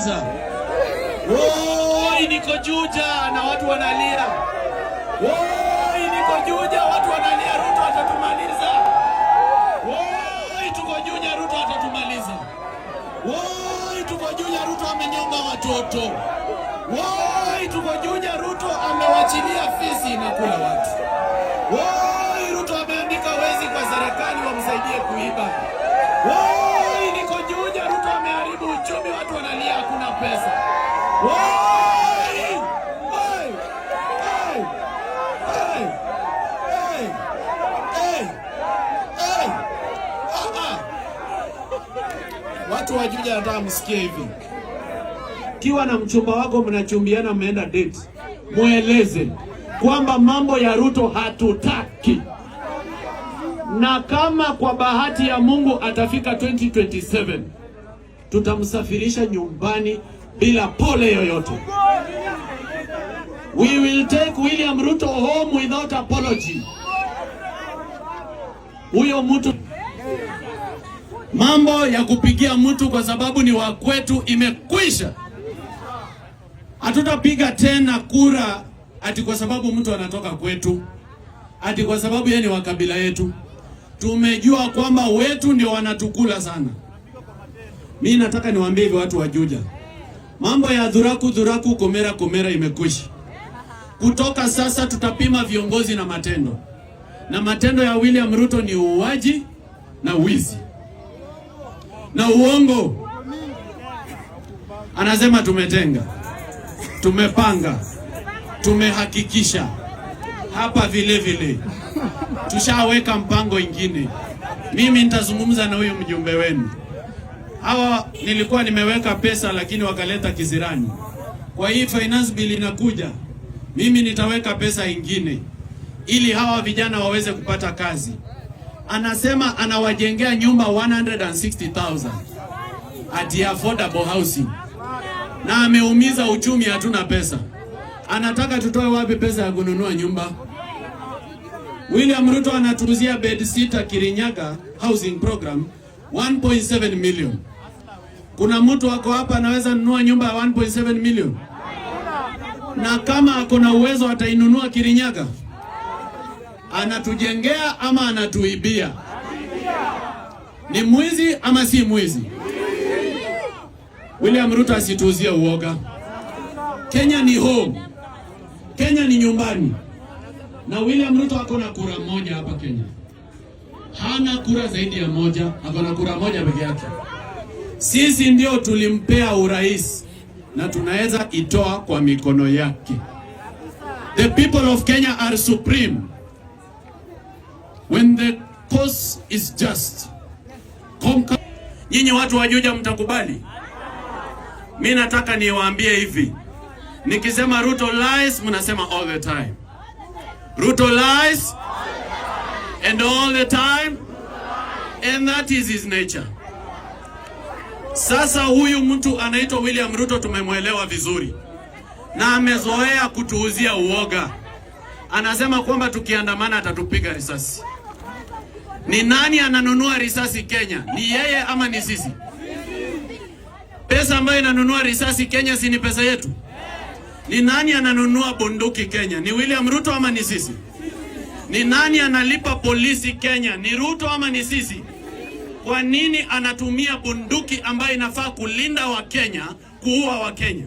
atatumaliza. Woi, niko Juja na watu wanalia. Woi, niko Juja, watu wanalia, Ruto atatumaliza. Woi, tuko Juja, Ruto atatumaliza. Woi, tuko Juja, Ruto amenyonga watoto. Woi, tuko Juja, Ruto amewachilia fisi na kula watu. Woi, Ruto ameandika wezi kwa serikali wamsaidie kuiba. Woi, niko Juja, Ruto ameharibu uchumi, watu wanalia, hakuna pesa. Woi! Hey! Hey! Hey! Hey! Hey! Hey! Watu wa Juja nataka msikie hivi. Kiwa na mchumba wako mnachumbiana, mmeenda date, mueleze kwamba mambo ya Ruto hatutaki. Na kama kwa bahati ya Mungu atafika 2027, tutamsafirisha nyumbani bila pole yoyote. We will take William Ruto home without apology. Huyo mtu, mambo ya kupigia mtu kwa sababu ni wa kwetu imekwisha. Hatutapiga tena kura ati kwa sababu mtu anatoka kwetu, ati kwa sababu yeye ni wa kabila yetu. Tumejua kwamba wetu ndio wanatukula sana. Mimi nataka niwaambie hivi watu wa Juja, mambo ya dhuraku komera imekwisha. Kutoka sasa tutapima viongozi na matendo. Na matendo ya William Ruto ni uuaji na wizi na uongo. Anasema tumetenga, tumepanga, tumehakikisha. Hapa vile vile tushaweka mpango ingine. Mimi nitazungumza na huyo mjumbe wenu. Hawa nilikuwa nimeweka pesa lakini wakaleta kisirani. Kwa hii finance bill inakuja, mimi nitaweka pesa ingine ili hawa vijana waweze kupata kazi. Anasema anawajengea nyumba 160,000 at affordable housing. Na ameumiza uchumi, hatuna pesa. Anataka tutoe wapi pesa ya kununua nyumba? William Ruto anatuzia bed sita Kirinyaga housing program 1.7 million. Kuna mtu wako hapa anaweza nunua nyumba ya 1.7 million? Na kama akona uwezo atainunua Kirinyaga? Anatujengea ama anatuibia? Ni mwizi ama si mwizi? William Ruto asituuzie uoga. Kenya ni home. Kenya ni nyumbani. Na William Ruto akona kura moja hapa Kenya. Hana kura zaidi ya moja, akona kura moja peke yake. Sisi ndio tulimpea urais na tunaweza itoa kwa mikono yake. The people of Kenya are supreme. When the cause is just. Nyinyi watu wa Juja mtakubali? Mimi nataka niwaambie hivi. Nikisema Ruto lies, mnasema all the time. Ruto lies and all the time, and that is his nature. Sasa huyu mtu anaitwa William Ruto tumemwelewa vizuri, na amezoea kutuuzia uoga. Anasema kwamba tukiandamana atatupiga risasi. Ni nani ananunua risasi Kenya? Ni yeye ama ni sisi? Pesa ambayo inanunua risasi Kenya si ni pesa yetu? Ni nani ananunua bunduki Kenya? Ni William Ruto ama ni sisi? Ni nani analipa polisi Kenya? Ni Ruto ama ni sisi? Kwa nini anatumia bunduki ambayo inafaa kulinda wa Kenya kuua wa Kenya?